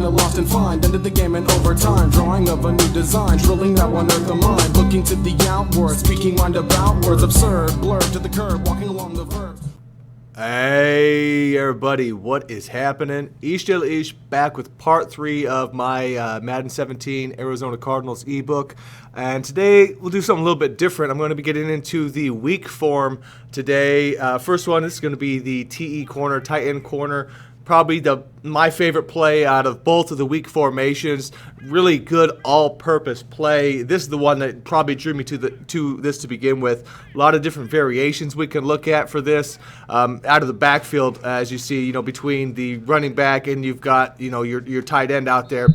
kinda lost and find. Ended the game in overtime, drawing of a new design, drilling that one earth of mine. Looking to the outward, speaking mind about words absurd, blurred to the curb, walking along the verge. Hey everybody, what is happening? Ish back with part 3 of my Madden 17 Arizona Cardinals ebook, and today we'll do something a little bit different. I'm going to be getting into the weak form today. First one is going to be the TE corner, tight end corner. Probably my favorite play out of both of the weak formations. Really good all-purpose play. This is the one that probably drew me to this to begin with. A lot of different variations we can look at for this. Out of the backfield, as you see, between the running back and you've got your tight end out there.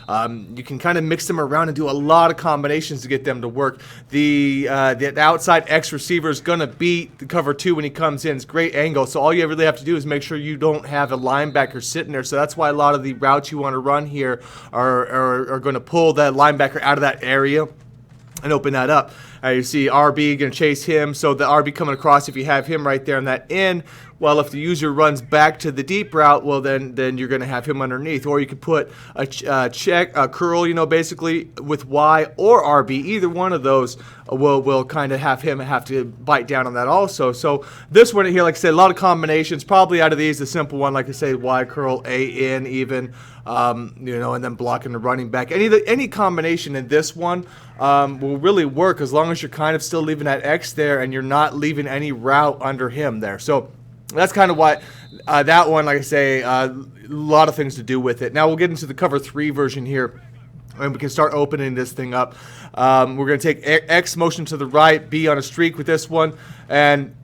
You can kind of mix them around and do a lot of combinations to get them to work. The outside X receiver is going to beat the cover 2 when he comes in. It's a great angle, so all you really have to do is make sure you don't have a linebacker sitting there. So that's why a lot of the routes you want to run here are going to pull that linebacker out of that area and open that up. You see RB going to chase him, so the RB coming across, if you have him right there on that end, well, if the user runs back to the deep route, well, then you're going to have him underneath. Or you could put a curl, basically with Y or RB. Either one of those will kind of have him have to bite down on that also. So this one here, like I said, a lot of combinations. Probably out of these, the simple one, like I say, Y curl, A in even, and then blocking the running back. Any combination in this one will really work as long as you're kind of still leaving that X there and you're not leaving any route under him there. So that's kind of why that one, like I say, a lot of things to do with it. Now we'll get into the cover 3 version here, and we can start opening this thing up. We're going to take X motion to the right, B on a streak with this one, and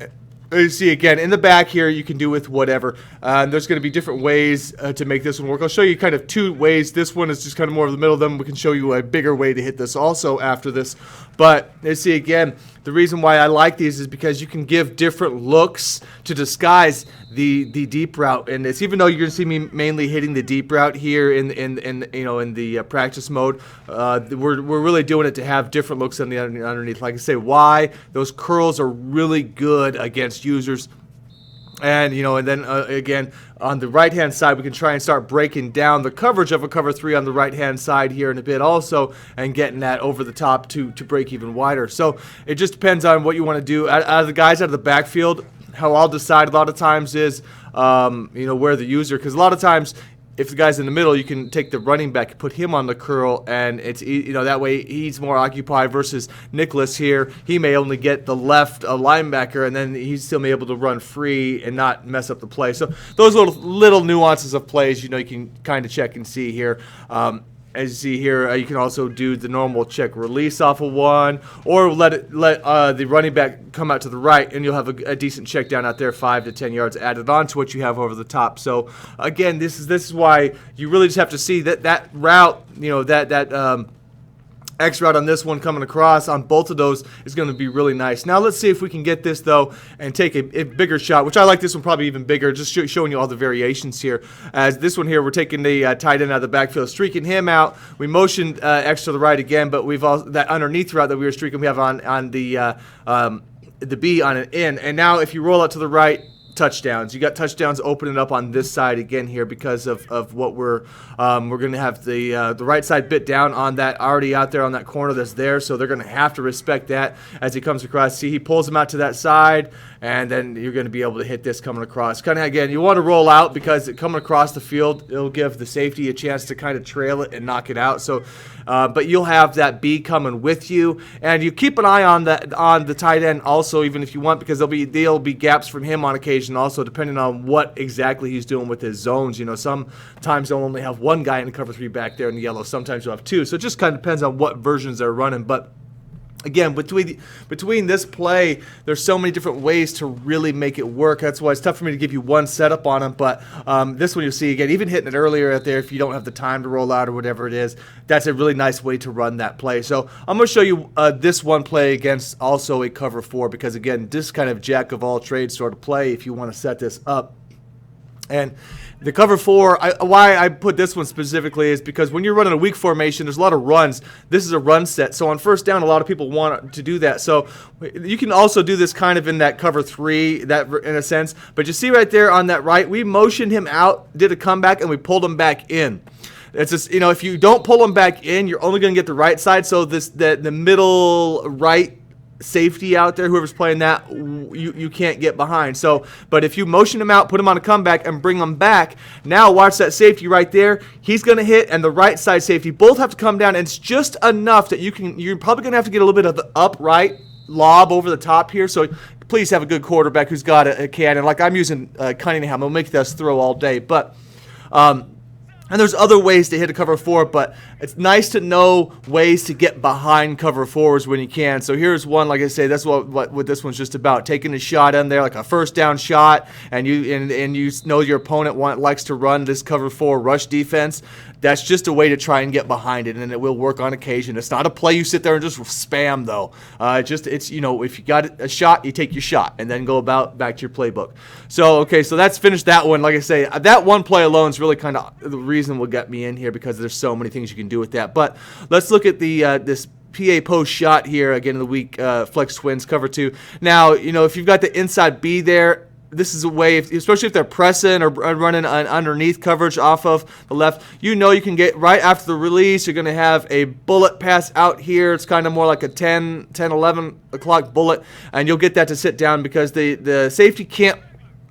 you see again in the back here you can do with whatever. There's going to be different ways to make this one work. I'll show you kind of 2 ways. This one is just kind of more of the middle of them. We can show you a bigger way to hit this also after this. But you see again, the reason why I like these is because you can give different looks to disguise the deep route. And it's, even though you're going to see me mainly hitting the deep route here in the practice mode, we're really doing it to have different looks on the underneath. Like I say, why those curls are really good against users. And then again on the right hand side we can try and start breaking down the coverage of a cover 3 on the right hand side here in a bit also, and getting that over the top to break even wider. So it just depends on what you want to do. Out of the guys out of the backfield, how I'll decide a lot of times is where the user, because a lot of times if the guy's in the middle, you can take the running back, put him on the curl, and it's that way he's more occupied versus Nicholas here. He may only get the left linebacker, and then he's still be able to run free and not mess up the play. So those little nuances of plays, you can kind of check and see here. As you see here, you can also do the normal check release off of one, or let the running back come out to the right, and you'll have a decent check down out there, 5 to 10 yards added on to what you have over the top. So again, this is why you really just have to see that route, that X route on this one coming across on both of those is going to be really nice. Now let's see if we can get this though and take a bigger shot, which I like this one probably even bigger, just showing you all the variations here. As this one here, we're taking the tight end out of the backfield, streaking him out. We motioned X to the right again, but we've also that underneath route that we were streaking, we have on the B on an in. And now if you roll out to the right, touchdowns. You got touchdowns opening up on this side again here because of what we're going to have the right side bit down on that already out there on that corner that's there, so they're going to have to respect that as he comes across. See, he pulls him out to that side, and then you're going to be able to hit this coming across. Kind of again, you want to roll out because coming across the field, it'll give the safety a chance to kind of trail it and knock it out. So, but you'll have that B coming with you, and you keep an eye on the tight end also, even if you want, because there'll be gaps from him on occasion also, depending on what exactly he's doing with his zones. Sometimes they'll only have one guy in the cover 3 back there in the yellow. Sometimes you'll have 2. So it just kind of depends on what versions they're running. But again, between this play, there's so many different ways to really make it work. That's why it's tough for me to give you one setup on them. But this one you'll see, again, even hitting it earlier out there, if you don't have the time to roll out or whatever it is, that's a really nice way to run that play. So I'm going to show you this one play against also a cover 4, because, again, this kind of jack of all trades sort of play if you want to set this up. And the cover 4, why I put this one specifically is because when you're running a weak formation, there's a lot of runs. This is a run set. So on first down, a lot of people want to do that. So you can also do this kind of in that cover 3, that in a sense. But you see right there on that right, we motioned him out, did a comeback, and we pulled him back in. it's just, if you don't pull them back in, you're only going to get the right side. So the middle right safety out there, whoever's playing that, you can't get behind. So, but if you motion him out, put him on a comeback, and bring him back, now watch that safety right there. He's going to hit, and the right side safety both have to come down, and it's just enough that you're probably going to have to get a little bit of the upright lob over the top here. So please have a good quarterback who's got a cannon. Like I'm using Cunningham. I'll make this throw all day, but and there's other ways to hit a cover 4, but it's nice to know ways to get behind cover 4s when you can. So here's one, like I say, that's what this one's just about. Taking a shot in there, like a first down shot, and you know your opponent likes to run this cover 4 rush defense. That's just a way to try and get behind it, and it will work on occasion. It's not a play you sit there and just spam, though. If you got a shot, you take your shot, and then go back to your playbook. So, okay, so that's finished that one. Like I say, that one play alone is really kind of the reason what got me in here, because there's so many things you can do with that. But let's look at this PA post shot here, again, in the weak Flex Twins cover 2. Now, if you've got the inside B there, this is a way, especially if they're pressing or running an underneath coverage off of the left, you can get right after the release. You're going to have a bullet pass out here. It's kind of more like a 10, 11 o'clock bullet, and you'll get that to sit down because the safety can't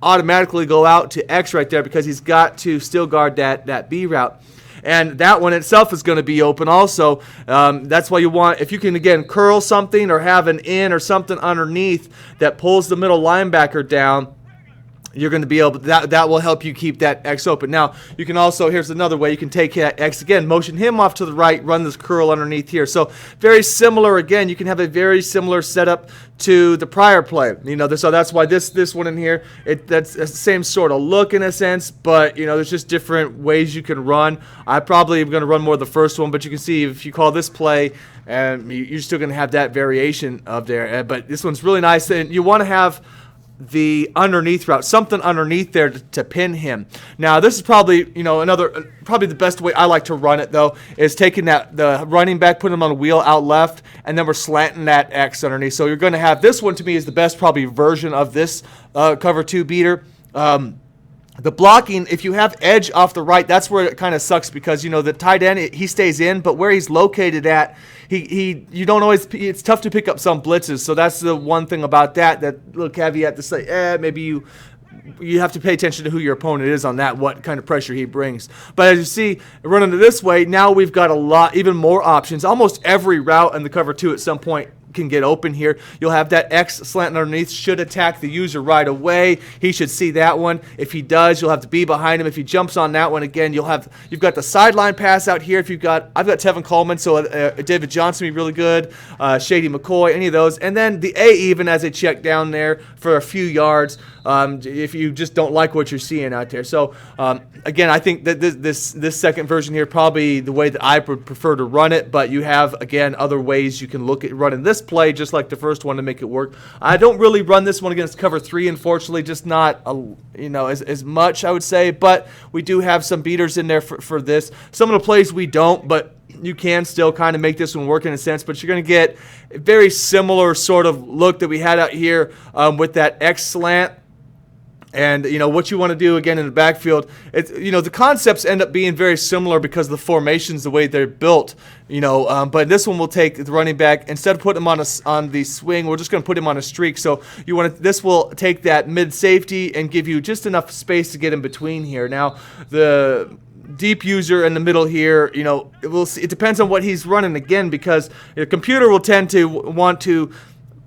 automatically go out to X right there because he's got to still guard that B route. And that one itself is going to be open also. That's why you want, if you can, again, curl something or have an in or something underneath that pulls the middle linebacker down, you're going to be able to, that will help you keep that X open. Now, you can also, here's another way, you can take that X again, motion him off to the right, run this curl underneath here. So very similar, again, you can have a very similar setup to the prior play. So that's why this one in here, that's the same sort of look in a sense, but there's just different ways you can run. I probably am going to run more of the first one, but you can see if you call this play, and you're still going to have that variation of there. But this one's really nice, and you want to have the underneath route, something underneath there to pin him. Now, this is probably, probably the best way I like to run it, though, is taking the running back, putting him on a wheel out left, and then we're slanting that X underneath. So you're going to have, this one to me is the best probably version of this cover 2 beater. The blocking, if you have edge off the right, that's where it kind of sucks because, the tight end, he stays in, but where he's located at, you don't always, it's tough to pick up some blitzes. So that's the one thing about that little caveat to say, maybe you have to pay attention to who your opponent is on that, what kind of pressure he brings. But as you see, running it this way, now we've got even more options. Almost every route in the cover 2 at some point can get open here. You'll have that X slanting underneath, should attack the user right away. He should see that one. If he does, you'll have to be behind him. If he jumps on that one again, you've got the sideline pass out here. I've got Tevin Coleman, so David Johnson would be really good. Shady McCoy, any of those, and then the A even as a check down there for a few yards. If you just don't like what you're seeing out there. So again, I think that this second version here probably the way that I would prefer to run it. But you have, again, other ways you can look at running this play just like the first one to make it work. I don't really run this one against cover 3, unfortunately, just not as much, I would say. But we do have some beaters in there for this. Some of the plays we don't, but you can still kind of make this one work in a sense, but you're going to get a very similar sort of look that we had out here with that X slant. And, what you want to do, again, in the backfield, the concepts end up being very similar because of the formations, the way they're built, but this one will take the running back, instead of putting him on the swing, we're just going to put him on a streak. So this will take that mid safety and give you just enough space to get in between here. Now, the deep user in the middle here, it depends on what he's running again, because the computer will tend to want to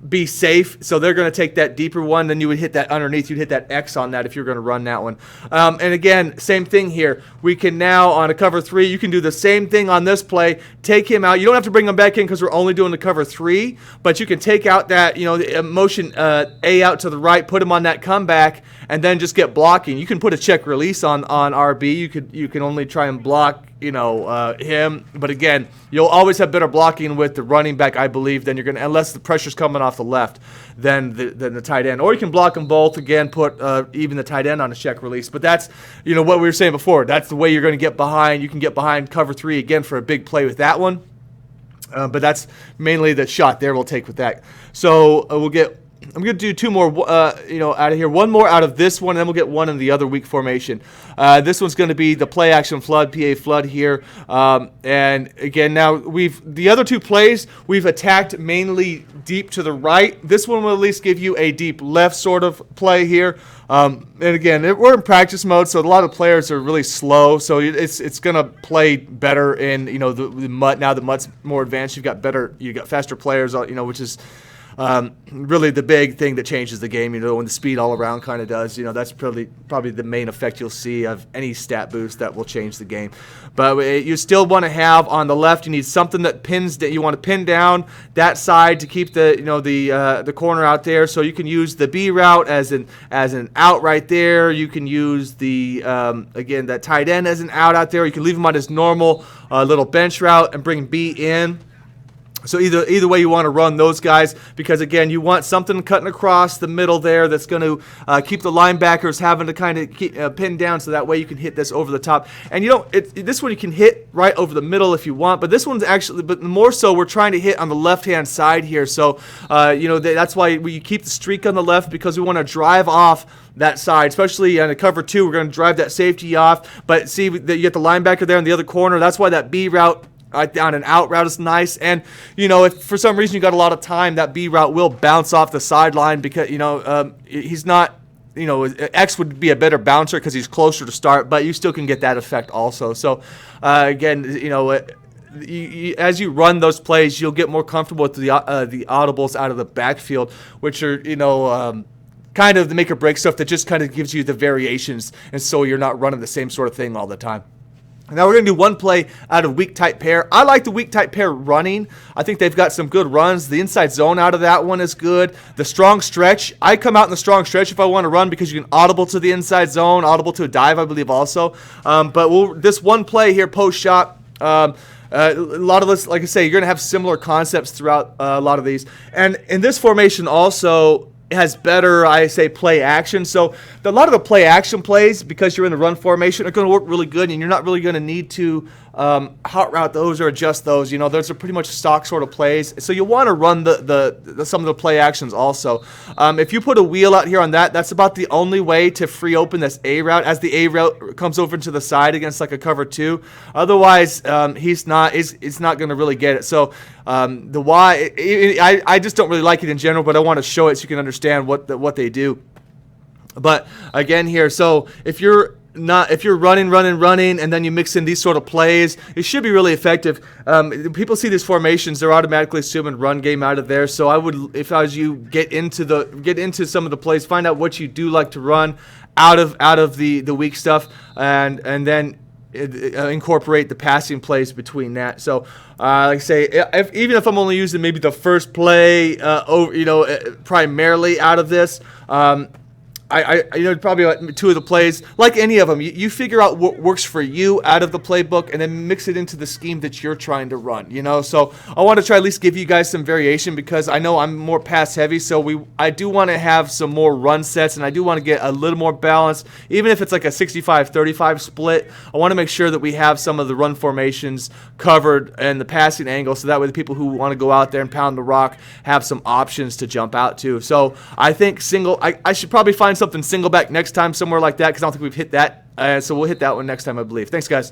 be safe, so they're going to take that deeper one. Then you would hit that underneath. You'd hit that X on that if you're going to run that one. And again, same thing here. We can now, on a cover 3, you can do the same thing on this play. Take him out. You don't have to bring him back in because we're only doing the cover 3, but you can take out that, motion A out to the right, put him on that comeback, and then just get blocking. You can put a check release on RB. You can only try and block him, but again, you'll always have better blocking with the running back, I believe, than you're going to, unless the pressure's coming off the left, than the tight end. Or you can block them both, again, put even the tight end on a check release. But that's, what we were saying before, that's the way you're going to get behind. You can get behind cover 3 again for a big play with that one, but that's mainly the shot there we'll take with that. So we'll get I'm going to do two more, out of here. One more out of this one, and then we'll get one in the other weak formation. This one's going to be the play action flood, PA flood here. And again, now the other two plays, we've attacked mainly deep to the right. This one will at least give you a deep left sort of play here. And again, we're in practice mode, so a lot of players are really slow. So it's going to play better in the MUT. Now the MUT's more advanced. You got faster players, which is really the big thing that changes the game, when the speed all around kind of does. That's probably the main effect you'll see of any stat boost that will change the game. But you still want to have on the left, you need something that you want to pin down that side to keep the corner out there. So you can use the B route as an out right there. You can use the again, that tight end as an out there. You can leave him on his normal little bench route and bring B in. So either way you want to run those guys, because again, you want something cutting across the middle there that's going to keep the linebackers having to kind of keep pinned down, so that way you can hit this over the top. And this one you can hit right over the middle if you want, but this one's actually, but more so we're trying to hit on the left-hand side here. So that's why we keep the streak on the left, because we want to drive off that side, especially on a cover 2. We're going to drive that safety off, but see that you get the linebacker there in the other corner. That's why that B route on an out route is nice. And if for some reason you got a lot of time, that B route will bounce off the sideline, because he's not, X would be a better bouncer because he's closer to start, but you still can get that effect also. So again, as you run those plays, you'll get more comfortable with the audibles out of the backfield, which are kind of the make or break stuff that just kind of gives you the variations, and so you're not running the same sort of thing all the time. Now we're going to do one play out of weak type pair. I like the weak type pair running. I think they've got some good runs. The inside zone out of that one is good. The strong stretch, I come out in the strong stretch if I want to run, because you can audible to the inside zone, audible to a dive, I believe also. But this one play here, post shot, a lot of this, like I say, you're going to have similar concepts throughout a lot of these. And in this formation also, it has better, I say, play action. So a lot of the play action plays, because you're in the run formation, are going to work really good, and you're not really going to need to hot route those or adjust those. Those are pretty much stock sort of plays. So you want to run some of the play actions also. If you put a wheel out here on that's about the only way to free open this A route, as the A route comes over to the side against like a cover 2. Otherwise, it's not going to really get it. So the Y, I just don't really like it in general, but I want to show it so you can understand what they do. But again here, so if you're running, and then you mix in these sort of plays, it should be really effective. People see these formations, they're automatically assuming run game out of there. So I would, if I was you, get into some of the plays, find out what you do like to run out of the weak stuff, and then incorporate the passing plays between that. So like I say, even if I'm only using maybe the first play primarily out of this, I probably like 2 of the plays, like any of them, you figure out what works for you out of the playbook, and then mix it into the scheme that you're trying to run. So I want to try at least give you guys some variation, because I know I'm more pass heavy, so I do want to have some more run sets, and I do want to get a little more balance. Even if it's like a 65-35 split, I want to make sure that we have some of the run formations covered and the passing angle, so that way the people who want to go out there and pound the rock have some options to jump out to. So I think I should probably find something single back next time, somewhere like that, because I don't think we've hit that. So we'll hit that one next time, I believe. Thanks, guys.